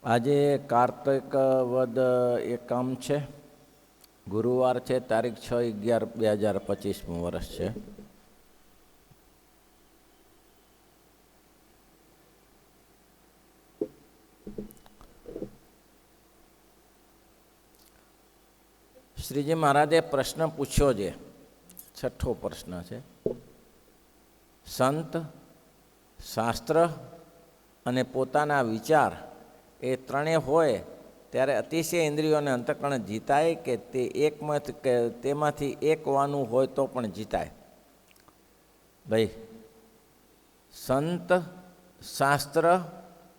આજે કાર્તિક વદ એકમ છે, ગુરુવાર છે, તારીખ 6/11/2025 વર્ષ છે. શ્રીજી મહારાજે પ્રશ્ન પૂછ્યો છે, 6થો પ્રશ્ન છે. સંત, શાસ્ત્ર અને પોતાના વિચાર એ ત્રણેય હોય ત્યારે અતિશય ઇન્દ્રિયોને અંતઃકરણ જીતાય કે તે તેમાંથી એક વાનું હોય તો પણ જીતાય? ભાઈ, સંત, શાસ્ત્ર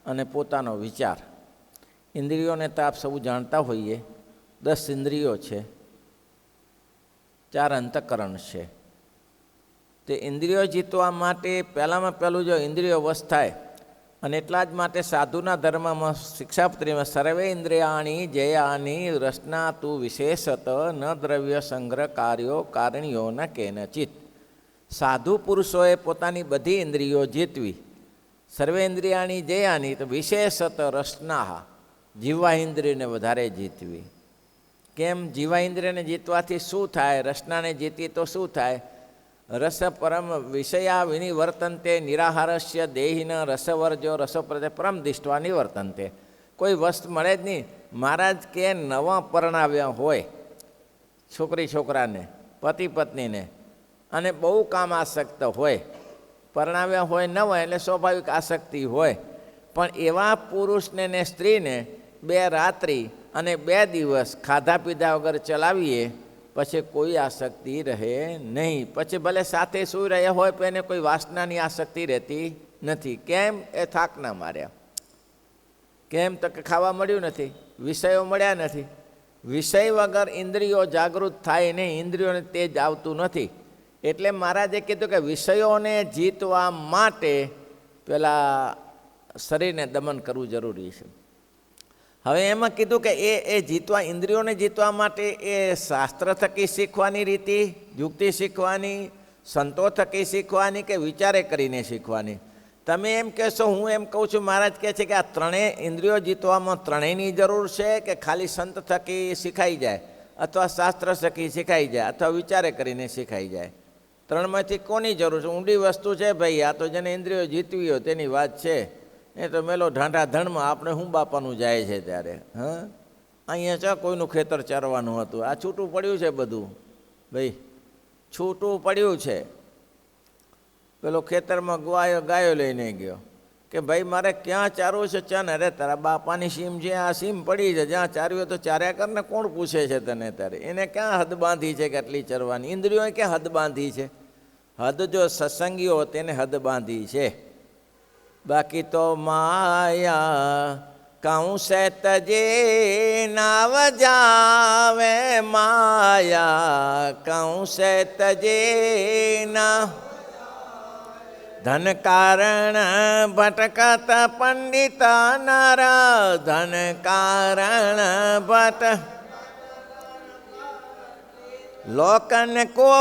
અને પોતાનો વિચાર, ઇન્દ્રિયોને તો આપ સૌ જાણતા હોઈએ. 10 ઇન્દ્રિયો છે, 4 અંતઃકરણ છે. તે ઇન્દ્રિયો જીતવા માટે પહેલામાં પહેલું જો ઇન્દ્રિયો વશ થાય, અને એટલા જ માટે સાધુના ધર્મમાં શિક્ષાપત્રીમાં સર્વે ઇન્દ્રિયાણી જયાની રસના તું વિશેષત ન દ્રવ્ય સંગ્રહ કાર્યો કારણીયો ન કેનચિત. સાધુ પુરુષોએ પોતાની બધી ઇન્દ્રિયો જીતવી. સર્વે ઇન્દ્રિયાણી જયાની તો વિશેષત રસના, જીવા ઇન્દ્રિયને વધારે જીતવી. કેમ? જીવા ઇન્દ્રિયને જીતવાથી શું થાય? રસનાને જીતી તો શું થાય? રસ પરમ વિષયા વિનિવર્તન્તે નિરાહારસ્ય દેહિન રસવર્જો રસોપ્રદે પરમ દિષ્ટવા નિવર્તન્તે. કોઈ વસ્તુ મળે જ નહીં. મહારાજ કે નવા પરણાવ્યા હોય છોકરી છોકરાને, પતિ પત્નીને, અને બહુ કામ આસક્ત હોય, પરણાવ્યા હોય ન હોય એટલે સ્વાભાવિક આસક્તિ હોય, પણ એવા પુરુષને ને સ્ત્રીને 2 રાત્રિ અને 2 દિવસ ખાધા પીધા વગર ચલાવીએ પછી કોઈ આસક્તિ રહે નહીં. પછી ભલે સાથે સૂઈ રહ્યા હોય પણ એને કોઈ વાસનાની આસક્તિ રહેતી નથી. કેમ? એ થાક ના માર્યા. કેમ? તો કે ખાવા મળ્યું નથી, વિષયો મળ્યા નથી. વિષય વગર ઇન્દ્રિયો જાગૃત થાય નહીં, ઇન્દ્રિયોને તેજ આવતું નથી. એટલે મહારાજે કીધું કે વિષયોને જીતવા માટે પેલા શરીરને દમન કરવું જરૂરી છે. હવે એમાં કીધું કે એ જીતવા, ઇન્દ્રિયોને જીતવા માટે એ શાસ્ત્ર થકી શીખવાની રીતિ, યુક્તિ શીખવાની, સંતો થકી શીખવાની કે વિચારે કરીને શીખવાની? તમે એમ કહેશો, હું એમ કહું છું, મહારાજ કહે છે કે આ ત્રણેય ઇન્દ્રિયો જીતવામાં ત્રણેયની જરૂર છે કે ખાલી સંત થકી શીખાઈ જાય, અથવા શાસ્ત્ર થકી શીખાઈ જાય, અથવા વિચારે કરીને શીખાઈ જાય? ત્રણમાંથી કોની જરૂર છે? ઊંડી વસ્તુ છે ભાઈ. આ તો જેને ઇન્દ્રિયો જીતવી હોય તેની વાત છે. એ તો મેલો ઢાંઢા ધણમાં આપણે શું બાપાનું જાય છે ત્યારે. અહીંયા ચા કોઈનું ખેતર ચરવાનું હતું, આ છૂટું પડ્યું છે બધું. ભાઈ, છૂટું પડ્યું છે. પેલો ખેતરમાં ગાયો લઈને ગયો કે ભાઈ મારે ક્યાં ચારવું છે? ચાને, અરે તારા બાપાની સીમ છે, આ સીમ પડી છે, જ્યાં ચાર્યું તો ચાર્યા કરને, કોણ પૂછે છે તને? તારે એને ક્યાં હદ બાંધી છે કે આટલી ચરવાની? ઇન્દ્રિયોએ ક્યાં હદ બાંધી છે? હદ જો સત્સંગીઓ તેને હદ બાંધી છે. બાકી તો માયા કૌશે તજે નાવ જાવે, માયા કૌશે તજે ના ધન કારણ ભટકત પંડિત નર, ધન કારણ ભટ લોકન કો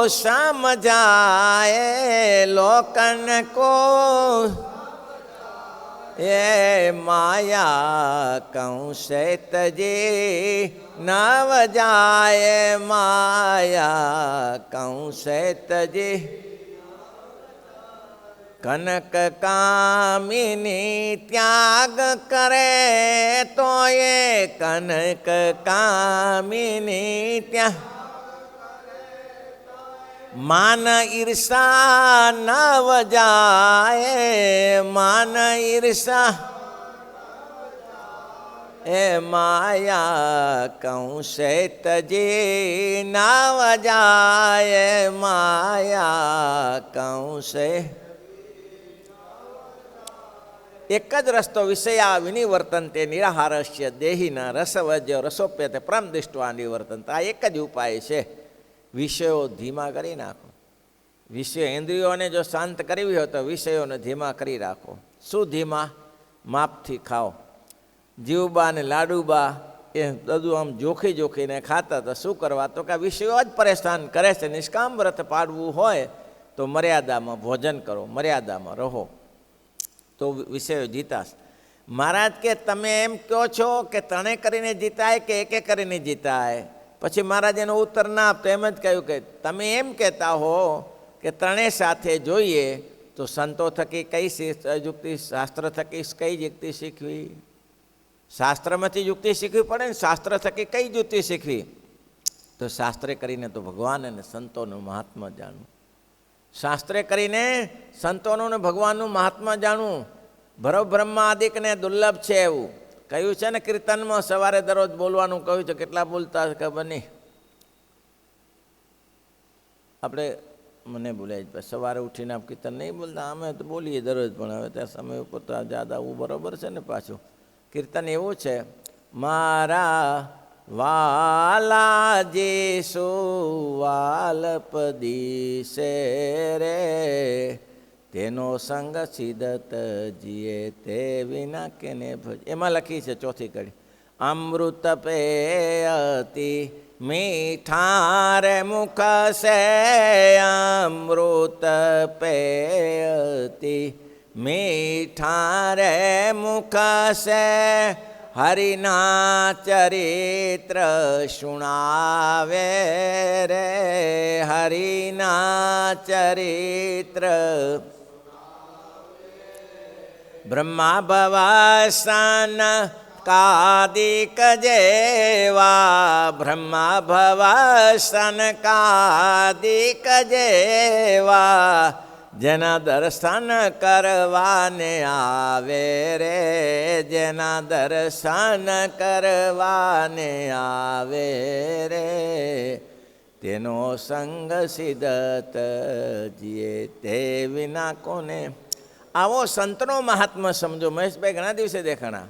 સમજાય, લોકન કો એ માયા કૌશે તજે નવ જાય, માયા કૌશે તજે કનક કામિની ત્યાગ કરે તો એ કનક કામિની ત્યાં માન ઈર્ષા નવ જાય, માન ઈર્ષા એ માયા કૌશે તજે નવ જાય, માયા કૌશે. એક જ રસ્તો વિષયા વિનિવર્તન્તે નિરાહારસ્ય દેહિના રસવજ્ય રસોપ્યતે પરમ દિષ્ટવા નિવર્તન્તે. આ એક જ ઉપાય છે. વિષયો ધીમા કરી નાખો. વિષય ઇન્દ્રિયોને જો શાંત કરવી હોય તો વિષયોને ધીમા કરી રાખો. શું ધીમા? માપથી ખાઓ. જીવબા ને લાડુબા એ બધું આમ જોખી જોખીને ખાતા. તો શું કરવા? તો કે વિષયો જ પરેશાન કરે છે. નિષ્કામ વ્રત પાડવું હોય તો મર્યાદામાં ભોજન કરો, મર્યાદામાં રહો, તો વિષયો જીતાશ. મહારાજ કે તમે એમ કહો છો કે ત્રણે કરીને જીતાય કે એકે કરીને જીતાય? પછી મહારાજ એનો ઉત્તર ના આપતો એમ જ કહ્યું કે તમે એમ કહેતા હો કે ત્રણેય સાથે જોઈએ તો સંતો થકી કઈ યુક્તિ, શાસ્ત્ર થકી કઈ યુક્તિ શીખવી? શાસ્ત્રમાંથી યુક્તિ શીખવી પડે ને, શાસ્ત્ર થકી કઈ યુક્તિ શીખવી? તો શાસ્ત્રે કરીને તો ભગવાન અને સંતોનું મહાત્મા જાણવું. શાસ્ત્રે કરીને સંતોનું ને ભગવાનનું મહાત્મા જાણવું. ભરવ બ્રહ્માદિકને દુર્લભ છે એવું કહ્યું છે ને કીર્તનમાં. સવારે દરરોજ બોલવાનું કહ્યું છે, કેટલા બોલતા ખબર નહીં આપણે, મને ભૂલાય જ. સવારે ઉઠીને આપ કીર્તન નહીં બોલતા, અમે તો બોલીએ દરરોજ, પણ હવે ત્યાં સમય ઉપર તો જ્યાદા આવું બરાબર છે ને. પાછું કીર્તન એવું છે, મારા વાલા જેસુ વાલપદી સે રે, તેનો સંગ સિદત જીએ તે વિના કેને ભજ. એમાં લખી છે ચોથી કડી, અમૃત પેયતી મીઠા રે મુખ સે, અમૃત પેયતી મીઠા રે મુખ સે, હરિના ચરિત્ર સુણાવે રે, હરિના ચરિત્ર. બ્રહ્મા ભવાસન કાદિક જેવા, બ્રહ્મા ભવાસન કાદિક જેવા, જેના દર્શન કરવાને આવે રે, જેના દર્શન કરવાને આવે રે, તેનો સંગ સિદ્ધત જીએ તે વિના કોને. આવો સંતનો મહાત્મા સમજો. મહેશભાઈ ઘણા દિવસે દેખાણા.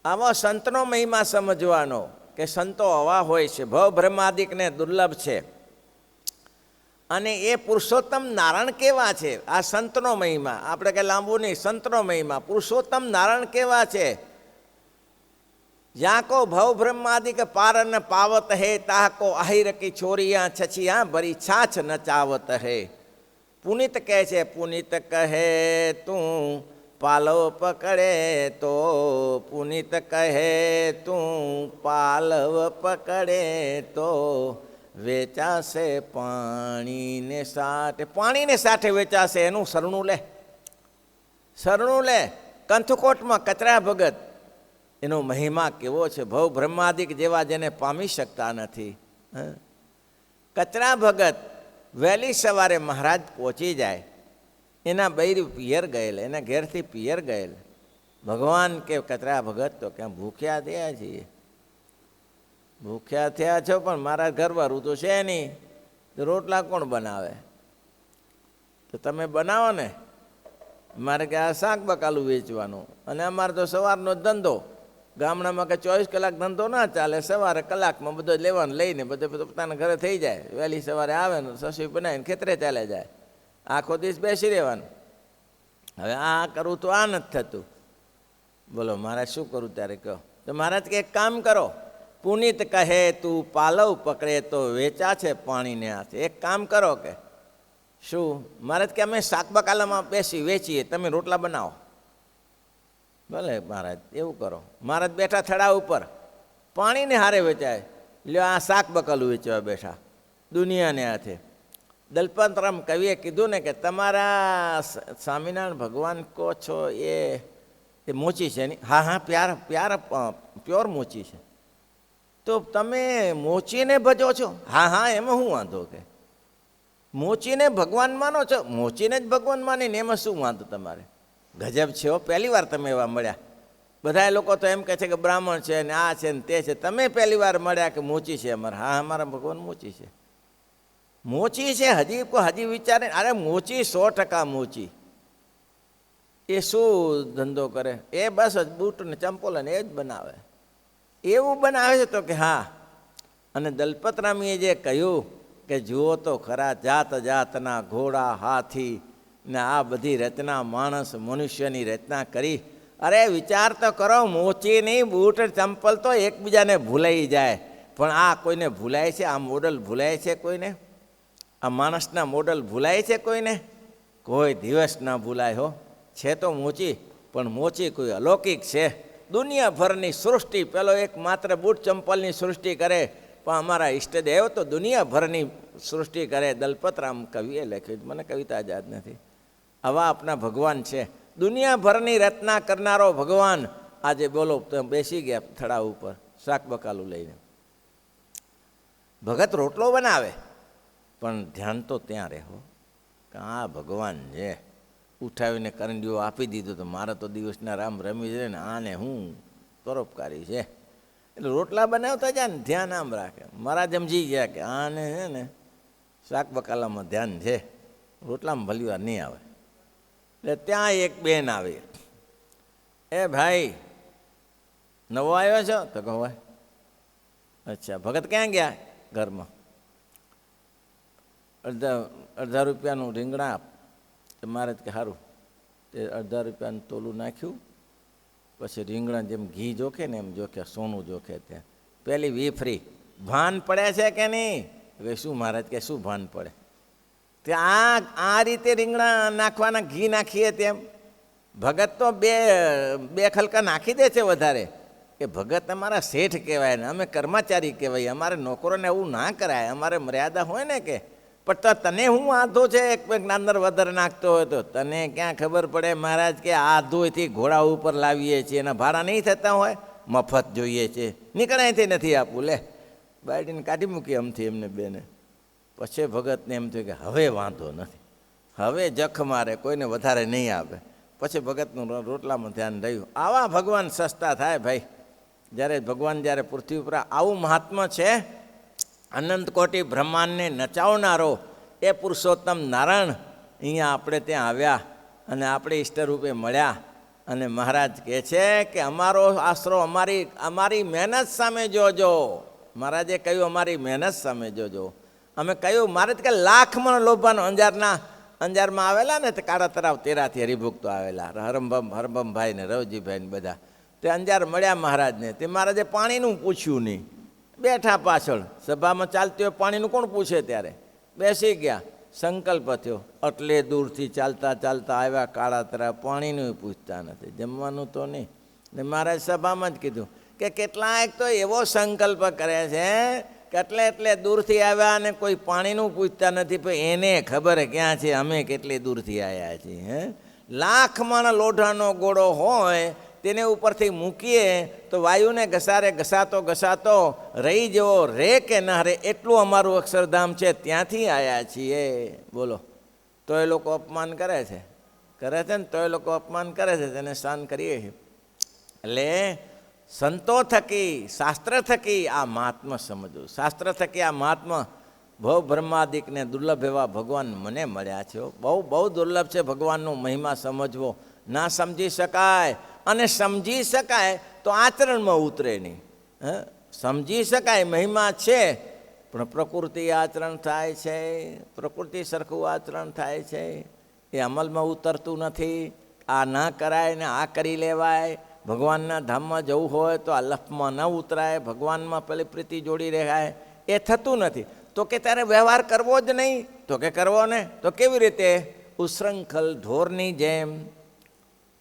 આવો સંતનો મહિમા સમજવાનો કે સંતો આવા હોય છે, ભવ બ્રહ્માદિકને દુર્લભ છે. અને એ પુરુષોત્તમ નારાયણ કેવા છે, આ સંતનો મહિમા. આપણે કંઈ લાંબુ નહીં, સંતનો મહિમા. પુરુષોત્તમ નારાયણ કેવા છે? જ્યાં કો ભવ બ્રહ્માદિક પાર ન પાવત હે, તાહ કો આહિર કી છોરિયા છછિયા ભરી છાછ નચાવત હે. પુનિત કહે છે, પુનિત કહે તું પાલવ પકડે તો, પુનિત કહે તું પાલવ પકડે તો, વેચાશે પાણીને સાઠે. પાણીને સાઠે વેચાશે. એનું શરણું લે, શરણું લે. કંથકોટમાં કચરા ભગત, એનો મહિમા કેવો છે. ભવ બ્રહ્માદિક જેવા જેને પામી શકતા નથી. કચરા ભગત વહેલી સવારે મહારાજ પહોંચી જાય, એના બૈરી પિયર ગયેલ, એના ઘેરથી પિયર ગયેલ. ભગવાન કે કચરા ભગત તો ક્યાં ભૂખ્યા થયા છીએ? ભૂખ્યા થયા છો, પણ મારા ઘરવાળું તો છે નહીં, તો રોટલા કોણ બનાવે? તો તમે બનાવો ને. મારે કે આ શાક બકાલું વેચવાનું, અને અમારે તો સવારનો ધંધો. ગામડામાં કે 24 કલાક ધંધો ના ચાલે. સવારે કલાકમાં બધો લેવાનું લઈને બધે પોતાના ઘરે થઈ જાય. વહેલી સવારે આવે ને રસોઈ બનાવીને ખેતરે ચાલે જાય. આખો દિવસ બેસી રહેવાનું. હવે આ કરવું તો આ નથી થતું. બોલો મહારાજ શું કરું ત્યારે કહો? તો મહારાજ કે એક કામ કરો, પુનિત કહે તું પાલવ પકડે તો વેચા છે પાણીને હાથે. એક કામ કરો કે શું? મહારાજ કે અમે શાક બકાલામાં બેસી વેચીએ, તમે રોટલા બનાવો. ભલે મહારાજ એવું કરો. મહારાજ બેઠા થડા ઉપર, પાણીને હારે વેચાય. લ્યો આ શાક બકાલું વેચવા બેઠા દુનિયાને હાથે. દલપતરામ કવિએ કીધું ને કે તમારા સ્વામિનારાયણ ભગવાન કહો છો એ મોચી છે નહીં? હા હા, પ્યોર મોચી છે. તો તમે મોચીને ભજો છો? હા હા, એમાં શું વાંધો? કે મોચીને ભગવાન માનો છો? મોચીને જ ભગવાન માનીને એમાં શું વાંધો તમારે? ગજબ છે હો, પહેલી વાર તમે એવા મળ્યા. બધા લોકો તો એમ કહે છે કે બ્રાહ્મણ છે ને આ છે ને તે છે. તમે પહેલી વાર મળ્યા કે મોચી છે અમારા? હા, અમારા ભગવાન મોચી છે. મોચી છે હજી વિચારે? અરે મોચી 100% મોચી. એ શું ધંધો કરે? એ બસ જ બૂટ ને ચંપલ ને એ જ બનાવે. એવું બનાવે છે તો કે હા. અને દલપતરામીએ જે કહ્યું કે જુઓ તો ખરા, જાત જાતના ઘોડા હાથી ને આ બધી રચના માણસ મનુષ્યની રચના કરી. અરે વિચાર તો કરો, મોચી નહીં બૂટ ચંપલ તો એકબીજાને ભૂલાઈ જાય, પણ આ કોઈને ભૂલાય છે? આ મોડલ ભૂલાય છે કોઈને? આ માણસના મોડલ ભૂલાય છે કોઈને? કોઈ દિવસ ના ભૂલાય હો. છે તો મોચી. પણ મોચી કોઈ અલૌકિક છે. દુનિયાભરની સૃષ્ટિ, પેલો એક માત્ર બૂટ ચંપલની સૃષ્ટિ કરે, પણ અમારા ઈષ્ટદેવ તો દુનિયાભરની સૃષ્ટિ કરે. દલપતરામ કવિએ લખ્યું, મને કવિતા યાદ નથી. આવા આપણા ભગવાન છે, દુનિયાભરની રચના કરનારો ભગવાન. આજે બોલો તો બેસી ગયા થડા ઉપર શાક બકાલું લઈને. ભગત રોટલો બનાવે, પણ ધ્યાન તો ત્યાં રહો કે આ ભગવાન છે. ઉઠાવીને કરંડીઓ આપી દીધું તો મારા તો દિવસના રામ રમી છે ને, આને હું પરોપકારી છે. એટલે રોટલા બનાવતા જાય ને ધ્યાન આમ રાખે. મારા સમજી ગયા કે આને છે ને શાક બકાલામાં ધ્યાન છે, રોટલામાં ભલી વાર નહીં આવે. એટલે ત્યાં એક બેન આવી, એ ભાઈ નવો આવ્યો છો? તો કહો ભાઈ અચ્છા ભગત ક્યાં ગયા? ઘરમાં. અડધા રૂપિયાનું રીંગણા આપ. મારે કે સારું. તે અડધા રૂપિયાનું તોલું નાખ્યું, પછી રીંગણા જેમ ઘી જોખે ને એમ જોખે, સોનું જોખે. ત્યાં પહેલી વી ફ્રી. ભાન પડે છે કે નહીં? હવે શું મહારાજ કે શું ભાન પડે? ત્યાં આ રીતે રીંગણા નાખવાના, ઘી નાખીએ તેમ. ભગત તો બે ખલકા નાખી દે છે વધારે. કે ભગત અમારા શેઠ કહેવાય ને અમે કર્મચારી કહેવાય, અમારે નોકરોને એવું ના કરાય, અમારે મર્યાદા હોય ને. કે પણ તો તને હું આધો છે એક અંદર વધારે નાખતો હોય તો તને ક્યાં ખબર પડે મહારાજ કે આધોથી ઘોડા ઉપર લાવીએ છીએ, એના ભાડા નહીં થતા હોય, મફત જોઈએ છે, નીકળે અહીંથી નથી આપવું. લે બાયડીને કાઢી મૂકી અમથી એમને બેને. પછી ભગતને એમ થયું કે હવે વાંધો નથી, હવે જખ મારે કોઈને વધારે નહીં આપે. પછી ભગતનું રોટલામાં ધ્યાન રહ્યું. આવા ભગવાન સસ્તા થાય ભાઈ. જ્યારે ભગવાન જ્યારે પૃથ્વી ઉપર આવું મહાત્મા છે, અનંત કોટી બ્રહ્માંડને નચાવનારો એ પુરુષોત્તમ નારાયણ અહીંયા આપણે ત્યાં આવ્યા અને આપણે ઈષ્ટરૂપે મળ્યા. અને મહારાજ કહે છે કે અમારો આશરો અમારી મહેનત સામે જોજો. મહારાજે કહ્યું અમારી મહેનત સામે જોજો. અમે કહ્યું મહારાજ કે લાખમાં લોભાનો અંજારમાં આવેલા ને તે કાળા તરાવ તેરાથી હરિભક્તો આવેલા, હરભમભાઈ ને રવજીભાઈ ને બધા. તે અંજાર મળ્યા મહારાજને. તે મહારાજે પાણીનું પૂછ્યું નહીં, બેઠા પાછળ. સભામાં ચાલતી હોય પાણીનું કોણ પૂછે? ત્યારે બેસી ગયા. સંકલ્પ થયો, એટલે દૂરથી ચાલતા ચાલતા આવ્યા કાળા તરાવ, પાણીનું પૂછતા નથી, જમવાનું તો નહીં. ને મહારાજ સભામાં જ કીધું કે કેટલાક તો એવો સંકલ્પ કરે છે કે એટલે દૂરથી આવ્યા અને કોઈ પાણીનું પૂછતા નથી, પણ એને ખબર ક્યાં છે અમે કેટલી દૂરથી આવ્યા છીએ. લાખમાં લોઢાનો ગોળો હોય તેને ઉપરથી મૂકીએ તો વાયુને ઘસાતો રહી જવો રે કે ના રે, એટલું અમારું અક્ષરધામ છે, ત્યાંથી આવ્યા છીએ. બોલો તો એ લોકો અપમાન કરે છે ને, તો એ લોકો અપમાન કરે છે, તેને સહન કરીએ છીએ. એટલે સંતો થકી, શાસ્ત્ર થકી આ મહાત્મા સમજવું. શાસ્ત્ર થકી આ મહાત્મા ભવ બ્રહ્માદિકને દુર્લભ એવા ભગવાન મને મળ્યા છે. બહુ દુર્લભ છે ભગવાનનો મહિમા સમજવો. ના સમજી શકાય, અને સમજી શકાય તો આચરણમાં ઉતરે નહીં. સમજી શકાય મહિમા છે, પણ પ્રકૃતિ આચરણ થાય છે, પ્રકૃતિ સરખું આચરણ થાય છે, એ અમલમાં ઉતરતું નથી. આ ના કરાય ને આ કરી લેવાય. ભગવાનના ધામમાં જવું હોય તો આ લફમાં ન ઉતરાય, ભગવાનમાં પેલી પ્રીતિ જોડી રહેવાય, એ થતું નથી. તો કે ત્યારે વ્યવહાર કરવો જ નહીં? તો કે કરવો ને. તો કેવી રીતે? ઉશૃંખલ ઢોરની જેમ.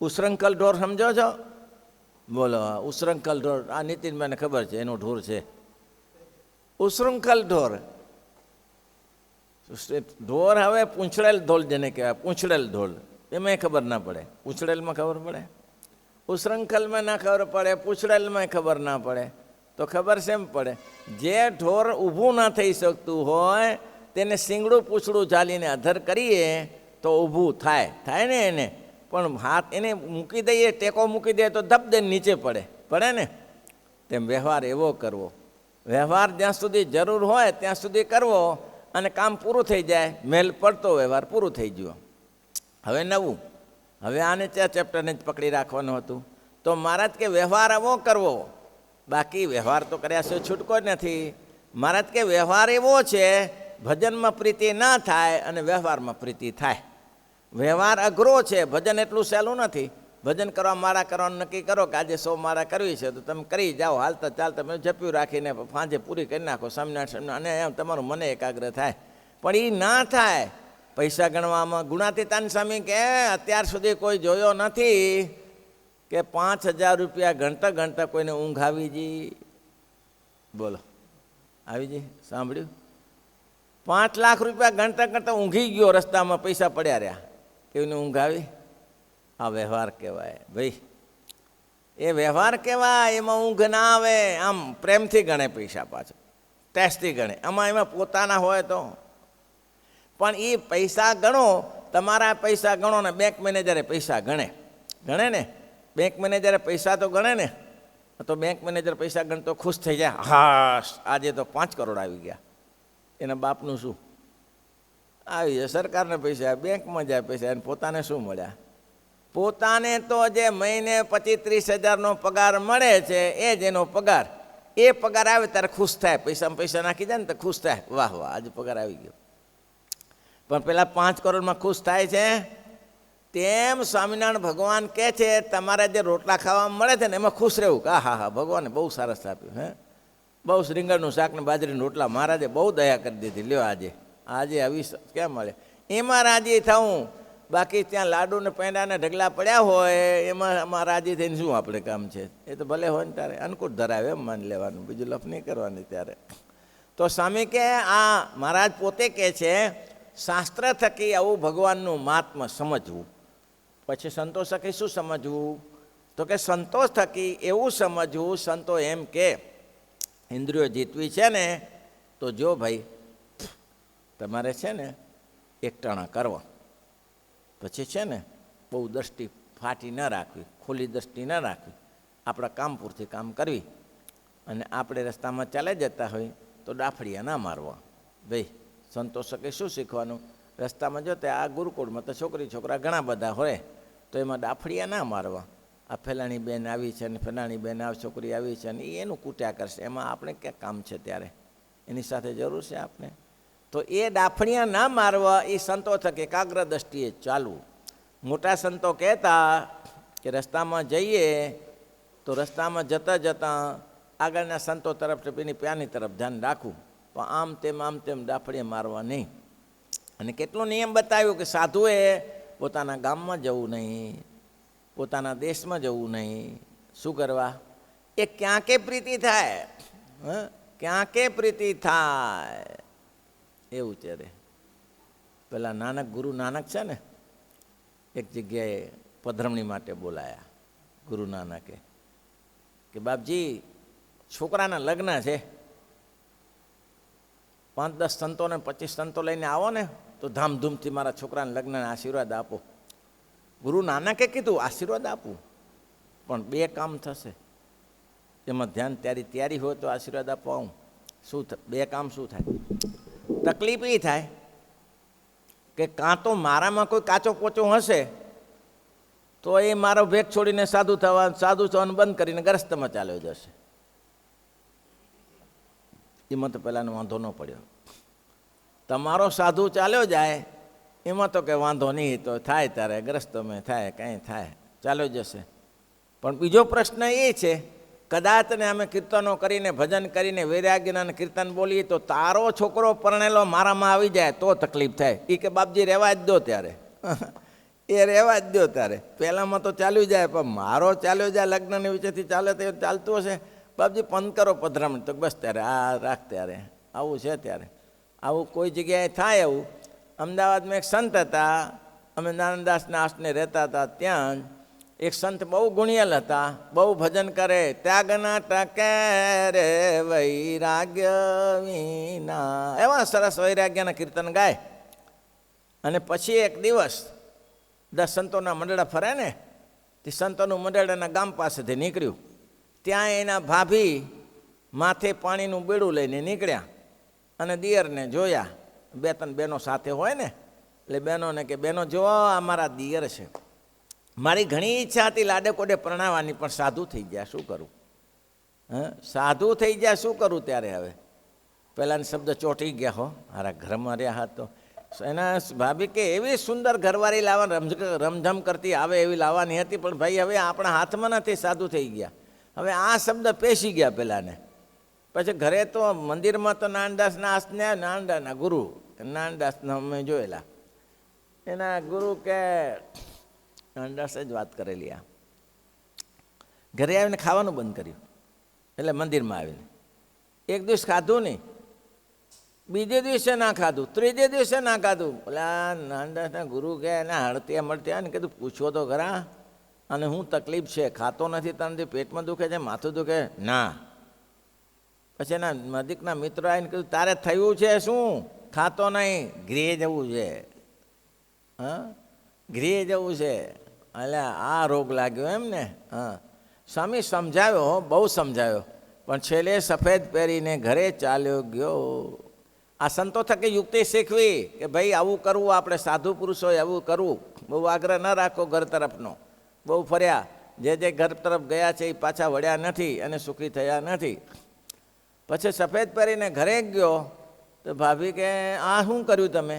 ઉશૃંખલ ઢોર સમજો છો? બોલો ઉશૃંખલ ઢોર. આ નીતિનભાઈને ખબર છે એનો ઢોર છે ઉશૃંખલ ઢોર. ઢોર હવે પૂંછડેલ ઢોલ જેને કહેવાય, પૂંછડેલ ઢોલ. એમાં ખબર ના પડે. પૂંછડેલમાં ખબર પડે, ઉશૃંખલમાં ના ખબર પડે, પૂંછડેલમાં ખબર ના પડે. તો ખબર શેમ પડે? જે ઢોર ઊભું ના થઈ શકતું હોય તેને શીંગડું પૂંછડું ચાલીને અધર કરીએ તો ઊભું થાય ને એને. પણ હાથ એને મૂકી દઈએ, ટેકો મૂકી દઈએ તો ધબ દઈને નીચે પડે ને. તેમ વ્યવહાર એવો કરવો. વ્યવહાર જ્યાં સુધી જરૂર હોય ત્યાં સુધી કરવો, અને કામ પૂરું થઈ જાય, મેલ પડતો વ્યવહાર પૂરું થઈ ગયો. હવે નવું, હવે આને ચેપ્ટરને જ પકડી રાખવાનું હતું. તો મહારાજ કે વ્યવહાર એવો કરવો. બાકી વ્યવહાર તો કર્યા છે છૂટકો જ નથી. મહારાજ કે વ્યવહાર એવો છે, ભજનમાં પ્રીતિ ના થાય અને વ્યવહારમાં પ્રીતિ થાય. વ્યવહાર અઘરો છે, ભજન એટલું સહેલું નથી. ભજન કરવા માળા કરવાનું નક્કી કરો કે આજે 100 માળા કરવી છે તો તમે કરી જાઓ, હાલતા ચાલતા તમે જપ્યું રાખીને ફાંજે પૂરી કરી નાખો સ્વામિનારાયણ, અને એમ તમારું મને એકાગ્ર થાય. પણ એ ના થાય. પૈસા ગણવામાં ગુણાતીતાન સ્વામી કે અત્યાર સુધી કોઈ જોયો નથી કે 5,000 રૂપિયા ગણતા ગણતા કોઈને ઊંઘ આવી જી? બોલો, આવી જી? સાંભળ્યું? 5 લાખ રૂપિયા ગણતા ગણતા ઊંઘી ગયો, રસ્તામાં પૈસા પડ્યા રહ્યા, એમને ઊંઘ આવી? આ વ્યવહાર કહેવાય ભાઈ, એ વ્યવહાર કહેવાય. એમાં ઊંઘ ના આવે. આમ પ્રેમથી ગણે પૈસા, પાછળ ટેસ્ટથી ગણે. એમાં પોતાના હોય તો પણ એ પૈસા ગણો, તમારા પૈસા ગણો ને બેંક મેનેજરે પૈસા ગણે ને. બેંક મેનેજરે પૈસા તો ગણે ને, તો બેંક મેનેજર પૈસા ગણતો ખુશ થઈ જાય, હા આજે તો 5 કરોડ આવી ગયા. એના બાપનું શું? આવી જાય સરકારને પૈસા, બેંકમાં જાય પૈસા, અને પોતાને શું મળ્યા? પોતાને તો જે મહિને 25-30 હજારનો પગાર મળે છે, એ જ એનો પગાર. એ પગાર આવે ત્યારે ખુશ થાય, પૈસા નાખી જાય ને તો ખુશ થાય, વાહ વાહ આજે પગાર આવી ગયો. પણ પેલા 5 કરોડમાં ખુશ થાય છે? તેમ સ્વામિનારાયણ ભગવાન કહે છે, તમારે જે રોટલા ખાવા મળે છે ને એમાં ખુશ રહેવું. હા ભગવાને બહુ સરસ આપ્યું, હે બહુ રીંગણનું શાક ને બાજરીના રોટલા મહારાજે બહુ દયા કરી દીધી. લ્યો આજે આવી કેમ મળે, એમાં રાજી થવું. બાકી ત્યાં લાડુ ને પેંડા ને ઢગલા પડ્યા હોય, એમાં રાજી થઈને શું આપણે કામ છે? એ તો ભલે હોય ને ત્યારે અનુકૂળ ધરાવે એમ માની લેવાનું, બીજું લફ નહીં કરવાની ત્યારે. તો સ્વામી કે આ મહારાજ પોતે કહે છે, શાસ્ત્ર થકી આવું ભગવાનનું મહાત્મ્ય સમજવું. પછી સંતોષ થકી શું સમજવું? તો કે સંતોષ થકી એવું સમજવું, સંતો એમ કે ઇન્દ્રિયો જીતવી છે ને, તો જો ભાઈ તમારે છે ને એકટાણા કરવા, પછી છે ને બહુ દ્રષ્ટિ ફાટી ન રાખવી, ખુલ્લી દ્રષ્ટિ ન રાખવી, આપણા કામ પૂરતી કામ કરવી. અને આપણે રસ્તામાં ચાલે જતા હોય તો ડાફડિયા ના મારવા. ભાઈ સંતોષ કે શું શીખવાનું? રસ્તામાં જો આ ગુરુકુળમાં તો છોકરા ઘણા બધા હોય, તો એમાં ડાફડિયા ના મારવા. આ ફલાણી બેન આવી છે ને ફલાણી બેન છોકરી આવી છે ને એનું કૂટ્યા કરશે, એમાં આપણે ક્યાં કામ છે? ત્યારે એની સાથે જરૂર છે આપણે. તો એ ડાફડિયા ના મારવા, એ સંતો થકે એકાગ્ર દ્રષ્ટિએ ચાલવું. મોટા સંતો કહેતા કે રસ્તામાં જઈએ તો રસ્તામાં જતાં આગળના સંતો તરફ એની પ્યાની તરફ ધ્યાન રાખવું, પણ આમ તેમ ડાફડિયા મારવા નહીં. અને કેટલો નિયમ બતાવ્યો કે સાધુએ પોતાના ગામમાં જવું નહીં, પોતાના દેશમાં જવું નહીં. શું કરવા? એ ક્યાં કે પ્રીતિ થાય, ક્યાં કે પ્રીતિ થાય એવું છે રે. પેલા નાનક ગુરુ નાનક છે ને, એક જગ્યાએ પધરામણી માટે બોલાયા ગુરુ નાનકે કે બાપજી છોકરાના લગ્ન છે, 5-10 સંતો ને 25 સંતો લઈને આવો ને તો ધામધૂમથી મારા છોકરાના લગ્નના આશીર્વાદ આપો. ગુરુ નાનકે કીધું આશીર્વાદ આપું, પણ 2 કામ થશે. એમાં ધ્યાન તૈયારી હોય તો આશીર્વાદ આપવા આવું. શું 2 કામ શું થાય? તકલીફ એ થાય કે કાં તો મારામાં કોઈ કાચો પોચો હશે તો એ મારો ભેગ છોડીને સાધુ થવાનું બંધ કરીને ગ્રસ્તમાં ચાલ્યો જશે. એમાં તો પહેલાંનો વાંધો ન પડ્યો. તમારો સાધુ ચાલ્યો જાય એમાં તો કંઈ વાંધો નહીં, તો થાય ત્યારે ગ્રસ્તમાં થાય, કંઈ થાય ચાલ્યો જશે. પણ બીજો પ્રશ્ન એ છે, કદાચ ને અમે કીર્તનો કરીને ભજન કરીને વૈરાગ્યના કીર્તન બોલીએ તો તારો છોકરો પરણેલો મારામાં આવી જાય તો તકલીફ થાય. એ કે બાપજી રહેવા જ દો ત્યારે એ રહેવા જ દો ત્યારે. પહેલાંમાં તો ચાલ્યું જાય, પણ મારો ચાલ્યો જાય લગ્નની વિચેથી ચાલે તો ચાલતું હશે. બાપજી બંધ કરો પધરામણી, તો બસ ત્યારે આ રાખ ત્યારે આવું છે. ત્યારે આવું કોઈ જગ્યાએ થાય. એવું અમદાવાદમાં એક સંત હતા, અમે નાનદાસના આસને રહેતા હતા. ત્યાં એક સંત બહુ ગુણિયલ હતા, બહુ ભજન કરે. ત્યાગના ટકે રે વૈરાગ્ય વિના, એવા સરસ વૈરાગ્યના કીર્તન ગાય. અને પછી એક દિવસ 10 સંતોના મંડળા ફરે ને, તે સંતોનું મંડળ એના ગામ પાસેથી નીકળ્યું. ત્યાં એના ભાભી માથે પાણીનું બેડું લઈને નીકળ્યા અને દિયરને જોયા. 2-3 બહેનો સાથે હોય ને, એટલે બહેનોને કે બહેનો જો આ મારા દિયર છે, મારી ઘણી ઈચ્છા હતી લાડે કોડે પરણાવવાની, પણ સાધુ થઈ ગયા, શું કરું? સાધુ થઈ ગયા, શું કરું? ત્યારે હવે પહેલાંના શબ્દ ચોંટી ગયા. હો મારા ઘરમાં રહ્યા તો એના ભાભી કે એવી સુંદર ઘરવાળી લાવવાની, રમઝમ કરતી આવે એવી લાવવાની હતી, પણ ભાઈ હવે આપણા હાથમાં નથી, સાધુ થઈ ગયા. હવે આ શબ્દ પેશી ગયા પેલાને. પછી ઘરે તો મંદિરમાં તો નાનદાસના આસને નાનદાસના ગુરુ, નાનદાસના અમે જોયેલા. એના ગુરુ કે નાનદાસે જ વાત કરેલી. ઘરે આવીને ખાવાનું બંધ કર્યું. એટલે મંદિરમાં આવીને એક દિવસ ખાધું નહીં, બીજે દિવસે ના ખાધું, ત્રીજે દિવસે ના ખાધું. પેલા નાનદાસના ગુરુ કહે એના હળતિયા મળતિયા ને કીધું પૂછવો તો ખરા, અને હું તકલીફ છે, ખાતો નથી, તને પેટમાં દુખે છે, માથું દુખે? ના. પછી એના નજીકના મિત્રો આવીને કીધું તારે થયું છે શું? ખાતો નહીં, ગૃહે જવું છે. હા, ગૃહે જવું છે. એટલે આ રોગ લાગ્યો એમ ને. હા, સ્વામી સમજાવ્યો, બહુ સમજાવ્યો, પણ છેલ્લે સફેદ પહેરીને ઘરે ચાલ્યો ગયો. આ સંતો થકી યુક્તિ શીખવી કે ભાઈ આવું કરવું, આપણે સાધુ પુરુષોએ આવું કરવું. બહુ આગ્રહ ન રાખો ઘર તરફનો. બહુ ફર્યા, જે ઘર તરફ ગયા છે એ પાછા વળ્યા નથી અને સુખી થયા નથી. પછી સફેદ પહેરીને ઘરે ગયો તો ભાભી કે આ શું કર્યું તમે?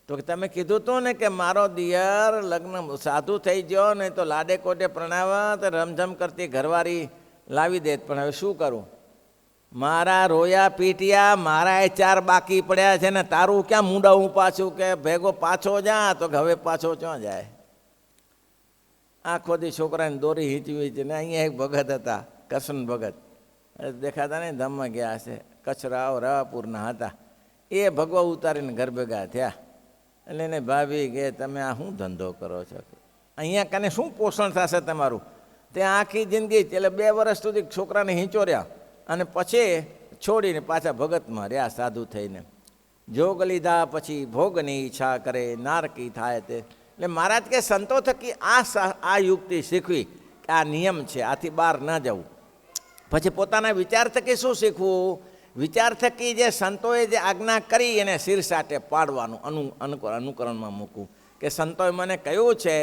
તો કે તમે કીધું તું ને કે મારો દિયર લગ્ન સાધુ થઈ ગયો ને તો લાડે કોટે પ્રણાવા તો રમઝમ કરતી ઘરવાળી લાવી દે, પણ હવે શું કરું? મારા રોયા પીટ્યા, મારા એ 4 બાકી પડ્યા છે ને તારું ક્યાં મૂંડાવું પાછું? કે ભેગો પાછો જા. તો હવે પાછો ક્યાં જાય? આખો દી છોકરાને દોરી હીચવી છે ને. અહીંયા એક ભગત હતા, કૃષ્ણ ભગત, દેખાતા નહીં, ધામમાં ગયા હશે, કચરાઓ રાપુરના હતા. એ ભગવા ઉતારીને ઘર ભેગા થયા. એટલે એને ભાભી કે તમે આ શું ધંધો કરો છો? અહીંયા કને શું પોષણ થશે તમારું? ત્યાં આખી જિંદગી એટલે 2 વર્ષ સુધી છોકરાને હિંચોર્યા અને પછી છોડીને પાછા ભગતમાં રહ્યા સાધુ થઈને. જોગ લીધા પછી ભોગની ઈચ્છા કરે, નારકી થાય તે. એટલે મહારાજ કે સંતો થકી આ યુક્તિ શીખવી કે આ નિયમ છે, આથી બહાર ન જવું. પછી પોતાના વિચાર થકી શું શીખવું? વિચાર થકી જે સંતોએ જે આજ્ઞા કરી એને શિરસાટે પાડવાનું, અનુકરણમાં મૂકવું કે સંતોએ મને કહ્યું છે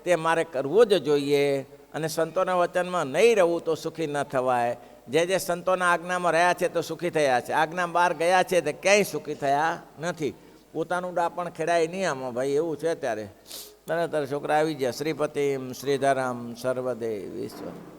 તે મારે કરવું જ જોઈએ, અને સંતોના વચનમાં નહીં રહેવું તો સુખી ન થવાય. જે સંતોના આજ્ઞામાં રહ્યા છે તો સુખી થયા છે, આજ્ઞા બહાર ગયા છે તો ક્યાંય સુખી થયા નથી. પોતાનું ડાપણ ખેડાય નહીં આમાં ભાઈ, એવું છે. ત્યારે તરત છોકરા આવી ગયા. શ્રીપતિમ શ્રીધરમ સર્વદેવ ઈશ્વર.